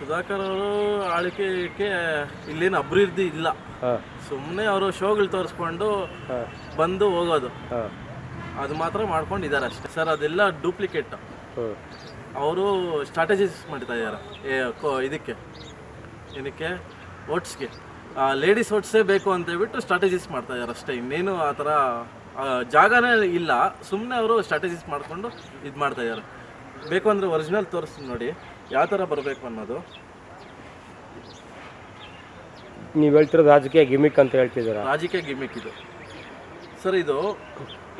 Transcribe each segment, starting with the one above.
ಸುಧಾಕರ್ ಅವರು ಆಳ್ವಿಕೆ ಇಲ್ಲೇನು ಅಭಿವೃದ್ಧಿ ಇಲ್ಲ. ಸುಮ್ಮನೆ ಅವರು ಶೋಗಳು ತೋರಿಸ್ಕೊಂಡು ಬಂದು ಹೋಗೋದು, ಅದು ಮಾತ್ರ ಮಾಡ್ಕೊಂಡಿದ್ದಾರೆ ಅಷ್ಟೇ ಸರ್. ಅದೆಲ್ಲ ಡೂಪ್ಲಿಕೇಟ್. ಅವರು ಸ್ಟ್ರಾಟಜೀಸ್ ಮಾಡ್ತಾ ಇದ್ದಾರೆ ಇದಕ್ಕೆ, ಏನಕ್ಕೆ ಓಟ್ಸ್ಗೆ ಲೇಡೀಸ್ ಓಟ್ಸೇ ಬೇಕು ಅಂತ ಹೇಳ್ಬಿಟ್ಟು ಸ್ಟ್ರಾಟಜೀಸ್ ಮಾಡ್ತಾ ಇದ್ದಾರೆ ಅಷ್ಟೇ. ಇನ್ನೇನು ಆ ಥರ ಜಾಗನೇ ಇಲ್ಲ. ಸುಮ್ಮನೆ ಅವರು ಸ್ಟ್ರಾಟಜೀಸ್ ಮಾಡಿಕೊಂಡು ಇದು ಮಾಡ್ತಾ ಇದ್ದಾರೆ. ಬೇಕು ಅಂದರೆ ಒರಿಜಿನಲ್ ತೋರಿಸ್ತೀನಿ ನೋಡಿ ಯಾವ ಥರ ಬರಬೇಕು ಅನ್ನೋದು. ನೀವು ಹೇಳ್ತಿರೋದು ರಾಜಕೀಯ ಗಿಮಿಕ್ ಅಂತ ಹೇಳ್ತಿದ್ದೀರಾ? ರಾಜಕೀಯ ಗಿಮಿಕ್ ಇದು ಸರ್. ಇದು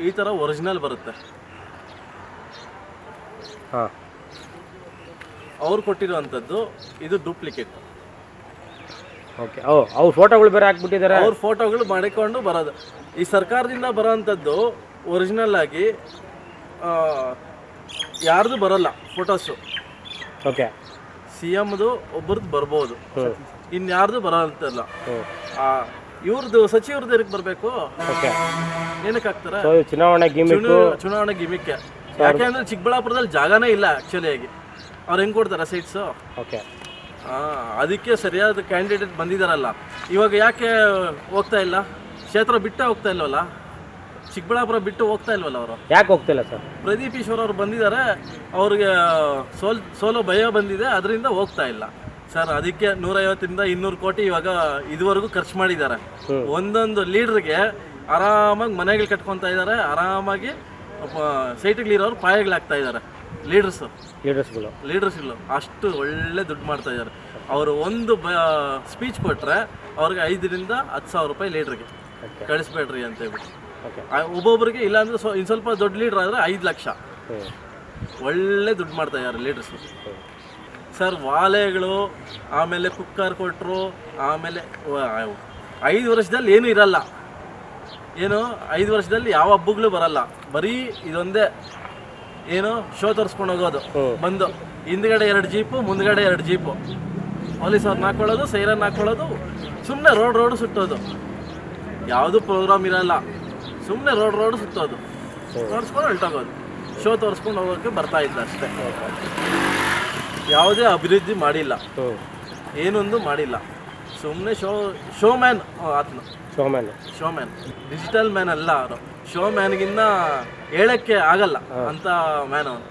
ಈ ಥರ ಒರಿಜಿನಲ್ ಬರುತ್ತೆ. ಹಾಂ, ಅವ್ರು ಕೊಟ್ಟಿರೋವಂಥದ್ದು ಇದು ಡೂಪ್ಲಿಕೇಟ್. ಓಕೆ. ಅವ್ರ ಫೋಟೋಗಳು ಬೇರೆ ಹಾಕ್ಬಿಟ್ಟಿದ್ದಾರೆ. ಅವ್ರ ಫೋಟೋಗಳು ಮಾಡಿಕೊಂಡು ಬರೋದು. ಈ ಸರ್ಕಾರದಿಂದ ಬರೋವಂಥದ್ದು ಒರಿಜಿನಲ್ ಆಗಿ ಯಾರ್ದು ಬರೋಲ್ಲ ಫೋಟೋಸು. ಓಕೆ. ಸಿ ಎಮ್ದು ಒಬ್ಬರದ್ದು ಬರ್ಬೋದು, ಇನ್ಯಾರ್ದು ಬರೋಂತಲ್ಲ. ಇವ್ರದ್ದು ಸಚಿವರದ್ದು ಏನಕ್ಕೆ ಬರಬೇಕು? ಓಕೆ. ಏನಕ್ಕೆ ಹಾಕ್ತಾರೆ? ಚುನಾವಣೆ ಗಿಮಿಕ್ಕೆ. ಯಾಕೆಂದ್ರೆ ಚಿಕ್ಕಬಳ್ಳಾಪುರದಲ್ಲಿ ಜಾಗನೇ ಇಲ್ಲ ಆ್ಯಕ್ಚುಲಿ ಆಗಿ. ಅವ್ರು ಹೆಂಗೆ ಕೊಡ್ತಾರೆ ಸೈಟ್ಸು? ಓಕೆ. ಅದಕ್ಕೆ ಸರಿಯಾದ ಕ್ಯಾಂಡಿಡೇಟ್ ಬಂದಿದ್ದಾರಲ್ಲ. ಇವಾಗ ಯಾಕೆ ಹೋಗ್ತಾ ಇಲ್ಲ? ಕ್ಷೇತ್ರ ಬಿಟ್ಟೇ ಹೋಗ್ತಾ ಇಲ್ವಲ್ಲ, ಚಿಕ್ಕಬಳ್ಳಾಪುರ ಬಿಟ್ಟು ಹೋಗ್ತಾ ಇಲ್ವಲ್ಲ ಅವರು. ಯಾಕೆ ಹೋಗ್ತಿಲ್ಲ ಸರ್? ಪ್ರದೀಪ್ ಈಶ್ವರ್ ಅವ್ರು ಬಂದಿದ್ದಾರೆ, ಅವ್ರಿಗೆ ಸೋಲೋ ಭಯ ಬಂದಿದೆ, ಅದರಿಂದ ಹೋಗ್ತಾ ಇಲ್ಲ ಸರ್. ಅದಕ್ಕೆ 150ರಿಂದ 200 ಕೋಟಿ ಇವಾಗ ಇದುವರೆಗೂ ಖರ್ಚು ಮಾಡಿದ್ದಾರೆ. ಒಂದೊಂದು ಲೀಡ್ರಿಗೆ ಆರಾಮಾಗಿ ಮನೆಗಳು ಕಟ್ಕೊತಾ ಇದ್ದಾರೆ, ಆರಾಮಾಗಿ ಸೈಟ್ಗಳಿರೋರು ಪಾಯಗಳಾಗ್ತಾ ಇದ್ದಾರೆ. ಲೀಡರ್ಸ್ಗಳು ಅಷ್ಟು ಒಳ್ಳೆ ದುಡ್ಡು ಮಾಡ್ತಾ ಇದ್ದಾರೆ. ಅವರು ಒಂದು ಸ್ಪೀಚ್ ಕೊಟ್ಟರೆ ಅವ್ರಿಗೆ 5ರಿಂದ 10,000 ರೂಪಾಯಿ ಲೀಡ್ರಿಗೆ ಕಳಿಸ್ಬೇಡ್ರಿ ಅಂತ ಹೇಳ್ಬಿಟ್ಟು. ಒಬ್ಬೊಬ್ಬರಿಗೆ ಇಲ್ಲಾಂದ್ರೆ ಇನ್ನು ಸ್ವಲ್ಪ ದೊಡ್ಡ ಲೀಡ್ರ್ ಆದರೆ 5 ಲಕ್ಷ. ಒಳ್ಳೆ ದುಡ್ಡು ಮಾಡ್ತಾ ಇದ್ದಾರೆ ಲೀಡರ್ಸು ಸರ್. ವಾಲೆಗಳು, ಆಮೇಲೆ ಕುಕ್ಕರ್ ಕೊಟ್ಟರು, ಆಮೇಲೆ 5 ವರ್ಷದಲ್ಲಿ ಏನೂ ಇರಲ್ಲ. 5 ವರ್ಷದಲ್ಲಿ ಯಾವ ಹಬ್ಬಗಳು ಬರಲ್ಲ, ಬರೀ ಇದೊಂದೇ ಏನು ಶೋ ತೋರಿಸ್ಕೊಂಡು ಹೋಗೋದು. ಬಂದು ಹಿಂದ್ಗಡೆ 2 ಜೀಪು, ಮುಂದ್ಗಡೆ 2 ಜೀಪು, ಪೊಲೀಸ್ ಅವ್ರನ್ನ ಹಾಕೊಳ್ಳೋದು, ಸೈರನ್ ಹಾಕೊಳ್ಳೋದು, ಸುಮ್ಮನೆ ರೋಡ್ ಸುತ್ತೋದು. ಯಾವುದು ಪ್ರೋಗ್ರಾಮ್ ಇರಲ್ಲ, ಸುಮ್ಮನೆ ರೋಡ್ ಸುತ್ತೋದು, ತೋರಿಸ್ಕೊಂಡು ಹೊರಟೋಗೋದು. ಶೋ ತೋರಿಸ್ಕೊಂಡು ಹೋಗೋಕ್ಕೆ ಬರ್ತಾ ಇದ್ದ ಅಷ್ಟೇ. ಯಾವುದೇ ಅಭಿವೃದ್ಧಿ ಮಾಡಿಲ್ಲ, ಏನೊಂದು ಮಾಡಿಲ್ಲ. ಸುಮ್ಮನೆ ಶೋ ಮ್ಯಾನ್. ಆತನು ಶೋ ಮ್ಯಾನ್, ಡಿಜಿಟಲ್ ಮ್ಯಾನ್ ಅಲ್ಲ. ಅವರು ಶೋ ಮ್ಯಾನ್ಗಿನ್ನ ಹೇಳಕ್ಕೆ ಆಗಲ್ಲ ಅಂತ ಮ್ಯಾನ್ ಅವನು.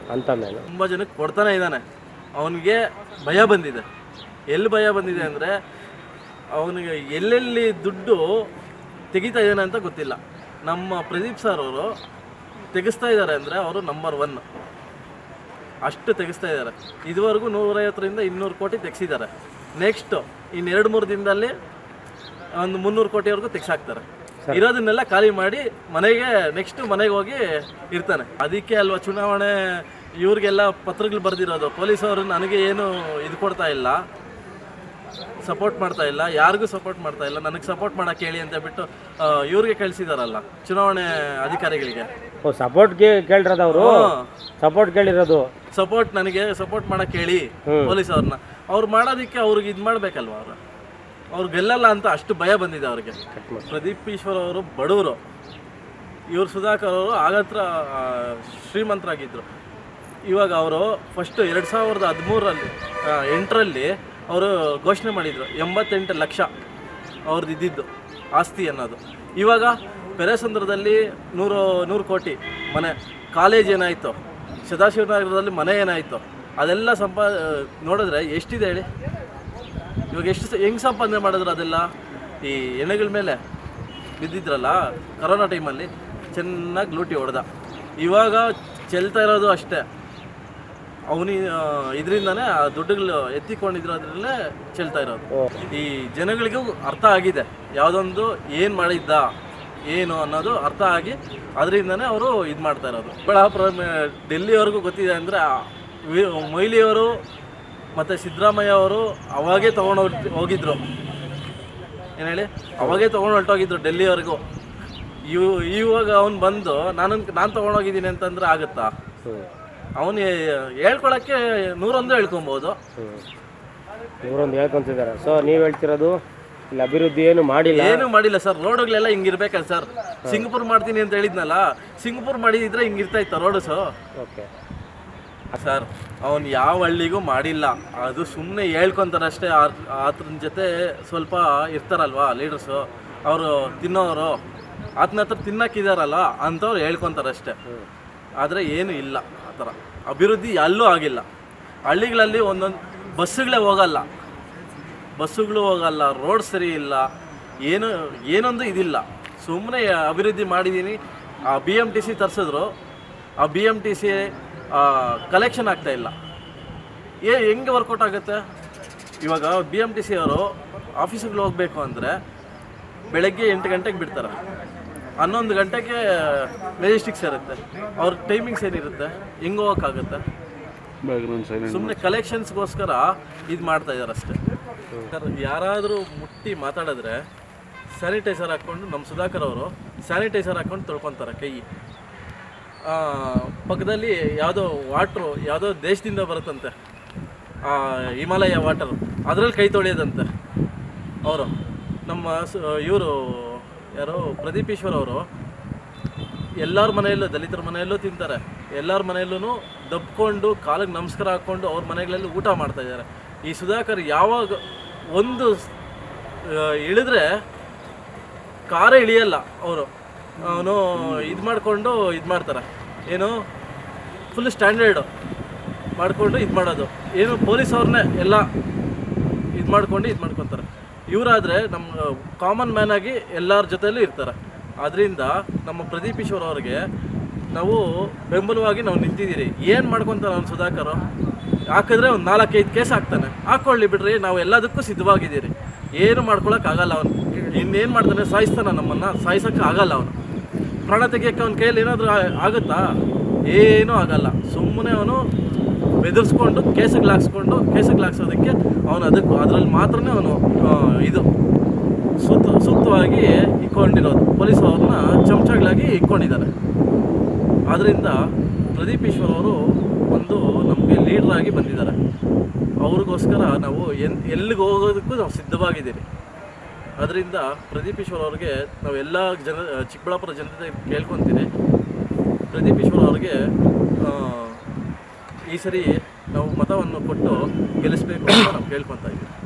ತುಂಬ ಜನಕ್ಕೆ ಕೊಡ್ತಾನೆ ಇದ್ದಾನೆ. ಅವನಿಗೆ ಭಯ ಬಂದಿದೆ. ಎಲ್ಲಿ ಭಯ ಬಂದಿದೆ ಅಂದರೆ ಅವನಿಗೆ ಎಲ್ಲೆಲ್ಲಿ ದುಡ್ಡು ತೆಗಿತಾ ಇದ್ದಾನೆ ಅಂತ ಗೊತ್ತಿಲ್ಲ. ನಮ್ಮ ಪ್ರದೀಪ್ ಸರ್ ಅವರು ತೆಗೆಸ್ತಾ ಇದ್ದಾರೆ ಅಂದರೆ ಅವರು ನಂಬರ್ 1 ಅಷ್ಟು ತೆಗೆಸ್ತಾ ಇದ್ದಾರೆ. ಇದುವರೆಗೂ 150ರಿಂದ 200 ಕೋಟಿ ತೆಗೆಸಿದ್ದಾರೆ. ನೆಕ್ಸ್ಟು ಇನ್ನು 2-3 ದಿನದಲ್ಲಿ ಒಂದು 300 ಕೋಟಿವರೆಗೂ ತೆಗೆಸಾಕ್ತಾರೆ. ಇರೋದನ್ನೆಲ್ಲ ಖಾಲಿ ಮಾಡಿ ನೆಕ್ಸ್ಟ್ ಮನೆಗೆ ಹೋಗಿ ಇರ್ತಾನೆ. ಅದಕ್ಕೆ ಅಲ್ವಾ ಚುನಾವಣೆ ಇವ್ರಿಗೆಲ್ಲ ಪತ್ರಗಳು ಬರೆದಿರೋದು. ಪೊಲೀಸವರು ನನಗೆ ಏನು ಇದು ಕೊಡ್ತಾ ಇಲ್ಲ, ಸಪೋರ್ಟ್ ಮಾಡ್ತಾ ಇಲ್ಲ, ಯಾರಿಗೂ ಸಪೋರ್ಟ್ ಮಾಡ್ತಾ ಇಲ್ಲ, ನನಗೆ ಸಪೋರ್ಟ್ ಮಾಡೋಕ್ಕೆ ಹೇಳಿ ಅಂತ ಬಿಟ್ಟು ಇವ್ರಿಗೆ ಕಳಿಸಿದಾರಲ್ಲ ಚುನಾವಣೆ ಅಧಿಕಾರಿಗಳಿಗೆ. ಸಪೋರ್ಟ್ಗೆ ಕೇಳಿರೋದು ಅವರು. ಸಪೋರ್ಟ್ ನನಗೆ ಸಪೋರ್ಟ್ ಮಾಡೋಕ್ಕೆ ಹೇಳಿ ಪೊಲೀಸ್ ಅವ್ರನ್ನ. ಅವ್ರು ಮಾಡೋದಕ್ಕೆ ಅವ್ರಿಗೆ ಇದು ಮಾಡಬೇಕಲ್ವ. ಅವ್ರು ಗೆಲ್ಲಲ್ಲ ಅಂತ ಅಷ್ಟು ಭಯ ಬಂದಿದೆ ಅವ್ರಿಗೆ. ಪ್ರದೀಪ್ ಈಶ್ವರ್ ಅವರು ಬಡವರು, ಇವರು ಸುಧಾಕರ್ ಅವರು ಆಗತ್ರ ಶ್ರೀಮಂತರಾಗಿದ್ದರು. ಇವಾಗ ಅವರು ಫಸ್ಟು 2013-8ರಲ್ಲಿ ಅವರು ಘೋಷಣೆ ಮಾಡಿದರು 88 ಲಕ್ಷ ಅವ್ರದ್ದು ಇದ್ದಿದ್ದು ಆಸ್ತಿ ಅನ್ನೋದು. ಇವಾಗ ಪೆರೇಸಂದ್ರದಲ್ಲಿ 100 ಕೋಟಿ ಮನೆ, ಕಾಲೇಜ್ ಏನಾಯಿತು, ಸದಾಶಿವನಗರದಲ್ಲಿ ಮನೆ ಏನಾಯಿತು, ಅದೆಲ್ಲ ನೋಡಿದ್ರೆ ಎಷ್ಟಿದೆ ಹೇಳಿ. ಇವಾಗ ಹೆಂಗೆ ಸಂಪಾದನೆ ಮಾಡಿದ್ರು ಅದೆಲ್ಲ ಈ ಎಣ್ಣೆಗಳ ಮೇಲೆ ಬಿದ್ದಿದ್ರಲ್ಲ ಕರೋನಾ ಟೈಮಲ್ಲಿ, ಚೆನ್ನಾಗಿ ಲೂಟಿ ಹೊಡೆದ. ಇವಾಗ ಚೆಲ್ತಾ ಇರೋದು ಅಷ್ಟೇ. ಇದರಿಂದನೇ ಆ ದುಡ್ಡುಗಳು ಎತ್ತಿಕೊಂಡಿದ್ರದ್ರಲ್ಲೇ ಚೆಲ್ತಾ ಇರೋದು. ಈ ಜನಗಳಿಗೂ ಅರ್ಥ ಆಗಿದೆ ಯಾವುದೊಂದು ಏನು ಮಾಡಿದ್ದ ಏನು ಅನ್ನೋದು ಅರ್ಥ ಆಗಿ ಅದರಿಂದನೇ ಅವರು ಇದು ಮಾಡ್ತಾ ಇರೋದು. ಚಿಕ್ಕಬಳ್ಳಾಪುರ ಡೆಲ್ಲಿವರೆಗೂ ಗೊತ್ತಿದೆ ಅಂದರೆ ಮೊಯ್ಲಿಯವರು ಮತ್ತು ಸಿದ್ದರಾಮಯ್ಯ ಅವರು ಅವಾಗೇ ಹೋಗಿದ್ರು. ಏನು ಹೇಳಿ, ಅವಾಗೇ ಹೊರಟೋಗಿದ್ರು ಡೆಲ್ಲಿವರೆಗೂ. ಇವಾಗ ಅವ್ನು ಬಂದು ನಾನು ತೊಗೊಂಡೋಗಿದ್ದೀನಿ ಅಂತಂದ್ರೆ ಆಗುತ್ತಾ? ಅವನು ಹೇಳ್ಕೊಳಕ್ಕೆ 101 ಹೇಳ್ಕೊಬೋದು. 101 ಹೇಳ್ಕೊಂತಿದ್ದಾರೆ. ಸೊ ನೀವು ಹೇಳ್ತಿರೋದು ಇಲ್ಲಿ ಅಭಿವೃದ್ಧಿ ಏನು ಮಾಡಿಲ್ಲ ಸರ್. ರೋಡ್ಗಳೆಲ್ಲ ಹಿಂಗಿರ್ಬೇಕಲ್ಲ ಸರ್. ಸಿಂಗಪುರ್ ಮಾಡ್ತೀನಿ ಅಂತ ಹೇಳಿದ್ನಲ್ಲ, ಸಿಂಗಪುರ್ ಮಾಡಿದ್ರೆ ಹಿಂಗಿರ್ತಾ ಇತ್ತು ರೋಡ್ಸು. ಓಕೆ. ಸರ್ ಅವನು ಯಾವ ಹಳ್ಳಿಗೂ ಮಾಡಿಲ್ಲ, ಅದು ಸುಮ್ಮನೆ ಹೇಳ್ಕೊತಾರಷ್ಟೇ. ಆತನ ಜೊತೆ ಸ್ವಲ್ಪ ಇರ್ತಾರಲ್ವಾ ಲೀಡರ್ಸು, ಅವರು ತಿನ್ನೋರು, ಆತನ ಹತ್ರ ತಿನ್ನಕ್ಕಿದಾರಲ್ಲ ಅಂಥವ್ರು ಹೇಳ್ಕೊತಾರಷ್ಟೇ. ಆದರೆ ಏನು ಇಲ್ಲ ಆ ಥರ ಅಭಿವೃದ್ಧಿ ಎಲ್ಲೂ ಆಗಿಲ್ಲ. ಹಳ್ಳಿಗಳಲ್ಲಿ ಒಂದೊಂದು ಬಸ್ಸುಗಳೇ ಹೋಗಲ್ಲ, ರೋಡ್ ಸರಿ ಇಲ್ಲ, ಏನೊಂದು ಇದಿಲ್ಲ. ಸುಮ್ಮನೆ ಅಭಿವೃದ್ಧಿ ಮಾಡಿದ್ದೀನಿ. ಆ BMTC ತರಿಸಿದ್ರು, ಆ BMTC ಕಲೆಕ್ಷನ್ ಆಗ್ತಾಯಿಲ್ಲ. ಹೆಂಗೆ ವರ್ಕೌಟ್ ಆಗುತ್ತೆ? ಇವಾಗ BMTC ಅವರು ಆಫೀಸಿಗೆ ಹೋಗಬೇಕು ಅಂದರೆ ಬೆಳಗ್ಗೆ 8 ಗಂಟೆಗೆ ಬಿಡ್ತಾರೆ, 11 ಗಂಟೆಗೆ ಮೆಜೆಸ್ಟಿಕ್ಸ್ ಇರುತ್ತೆ. ಅವ್ರ ಟೈಮಿಂಗ್ಸ್ ಏನಿರುತ್ತೆ, ಹೆಂಗೆ ಹೋಗೋಕ್ಕಾಗುತ್ತೆ? ಸುಮ್ಮನೆ ಕಲೆಕ್ಷನ್ಸ್ಗೋಸ್ಕರ ಇದು ಮಾಡ್ತಾ ಇದ್ದಾರೆ ಅಷ್ಟೇ. ಸರ್ ಯಾರಾದರೂ ಮುಟ್ಟಿ ಮಾತಾಡಿದ್ರೆ ಸ್ಯಾನಿಟೈಸರ್ ಹಾಕ್ಕೊಂಡು, ನಮ್ಮ ಸುಧಾಕರ್ ಅವರು ಸ್ಯಾನಿಟೈಸರ್ ಹಾಕ್ಕೊಂಡು ತೊಳ್ಕೊತಾರೆ ಕೈ. ಪಕ್ಕದಲ್ಲಿ ಯಾವುದೋ ದೇಶದಿಂದ ಬರುತ್ತಂತೆ, ಹಿಮಾಲಯ ವಾಟರ್, ಅದರಲ್ಲಿ ಕೈ ತೊಳೆಯೋದಂತೆ ಅವರು. ನಮ್ಮ ಇವರು ಯಾರೋ ಪ್ರದೀಪ್ ಈಶ್ವರ್ ಅವರು ಎಲ್ಲರ ಮನೆಯಲ್ಲೂ, ದಲಿತರ ಮನೆಯಲ್ಲೂ ತಿಂತಾರೆ, ಎಲ್ಲರ ಮನೆಯಲ್ಲೂ ದಬ್ಕೊಂಡು ಕಾಲಿಗೆ ನಮಸ್ಕಾರ ಹಾಕ್ಕೊಂಡು ಅವ್ರ ಮನೆಗಳಲ್ಲಿ ಊಟ ಮಾಡ್ತಾಯಿದ್ದಾರೆ. ಈ ಸುಧಾಕರ್ ಯಾವಾಗ ಒಂದು ಇಳಿದ್ರೆ ಕಾರೇ ಇಳಿಯಲ್ಲ ಅವರು, ಅವನು ಇದು ಮಾಡಿಕೊಂಡು ಇದು ಮಾಡ್ತಾರೆ, ಏನು ಫುಲ್ ಸ್ಟ್ಯಾಂಡರ್ಡು ಮಾಡಿಕೊಂಡು ಇದು ಮಾಡೋದು, ಏನು ಪೊಲೀಸ್ ಅವ್ರನ್ನೇ ಎಲ್ಲ ಇದು ಮಾಡ್ಕೊತಾರೆ. ಇವರಾದರೆ ನಮ್ಮ ಕಾಮನ್ ಮ್ಯಾನ್ ಆಗಿ ಎಲ್ಲರ ಜೊತೆಯಲ್ಲೂ ಇರ್ತಾರೆ. ಆದ್ದರಿಂದ ನಮ್ಮ ಪ್ರದೀಪ್ ಈಶ್ವರ್ ಅವ್ರಿಗೆ ನಾವು ಬೆಂಬಲವಾಗಿ ನಾವು ನಿಂತಿದ್ದೀರಿ. ಏನು ಮಾಡ್ಕೊತಾರೆ ಅವ್ನು ಸುಧಾಕರ್? ಹಾಕಿದ್ರೆ ಒಂದು 4-5 ಕೇಸ್ ಹಾಕ್ತಾನೆ, ಹಾಕ್ಕೊಳ್ಳಿ ಬಿಡ್ರಿ, ನಾವು ಎಲ್ಲದಕ್ಕೂ ಸಿದ್ಧವಾಗಿದ್ದೀರಿ. ಏನು ಮಾಡ್ಕೊಳಕ್ಕಾಗಲ್ಲ ಅವನು. ಇನ್ನೇನು ಮಾಡ್ತಾನೆ? ಸಾಯಿಸ್ತಾನೆ, ನಮ್ಮನ್ನು ಸಾಯಿಸೋಕ್ಕೆ ಆಗಲ್ಲ ಅವನು. ಪ್ರಾಣ ತೆಗಿಯೋಕ್ಕೆ ಅವನ ಕೈಯಲ್ಲಿ ಏನಾದರೂ ಆಗುತ್ತಾ? ಏನೂ ಆಗಲ್ಲ. ಸುಮ್ಮನೆ ಅವನು ಬೆದರಿಸ್ಕೊಂಡು ಕೇಸಿಗೆ ಹಾಕ್ಸೋದಕ್ಕೆ ಅವನು ಅದರಲ್ಲಿ ಮಾತ್ರನೇ ಅವನು ಇದು ಸೂಕ್ತವಾಗಿ ಇಟ್ಕೊಂಡಿರೋದು. ಪೊಲೀಸ್ ಅವ್ರನ್ನ ಚಮಚಗಳಾಗಿ ಇಟ್ಕೊಂಡಿದ್ದಾರೆ. ಆದ್ದರಿಂದ ಪ್ರದೀಪ್ ಈಶ್ವರ್ ಅವರು ಒಂದು ನಮಗೆ ಲೀಡ್ರಾಗಿ ಬಂದಿದ್ದಾರೆ. ಅವ್ರಿಗೋಸ್ಕರ ನಾವು ಎಲ್ಲಿಗೆ ಹೋಗೋದಕ್ಕೂ ನಾವು ಸಿದ್ಧವಾಗಿದ್ದೀರಿ. ಅದರಿಂದ ಪ್ರದೀಪ್ ಈಶ್ವರ್ ಅವ್ರಿಗೆ ನಾವೆಲ್ಲ ಚಿಕ್ಕಬಳ್ಳಾಪುರ ಜನತೆ ಕೇಳ್ಕೊತೀನಿ, ಪ್ರದೀಪ್ ಈಶ್ವರ್ ಅವ್ರಿಗೆ ಈ ಸರಿ ನಾವು ಮತವನ್ನು ಕೊಟ್ಟು ಗೆಲ್ಲಿಸಬೇಕು ಅಂತ ನಾವು ಕೇಳ್ಕೊತಾ ಇದ್ದೀವಿ.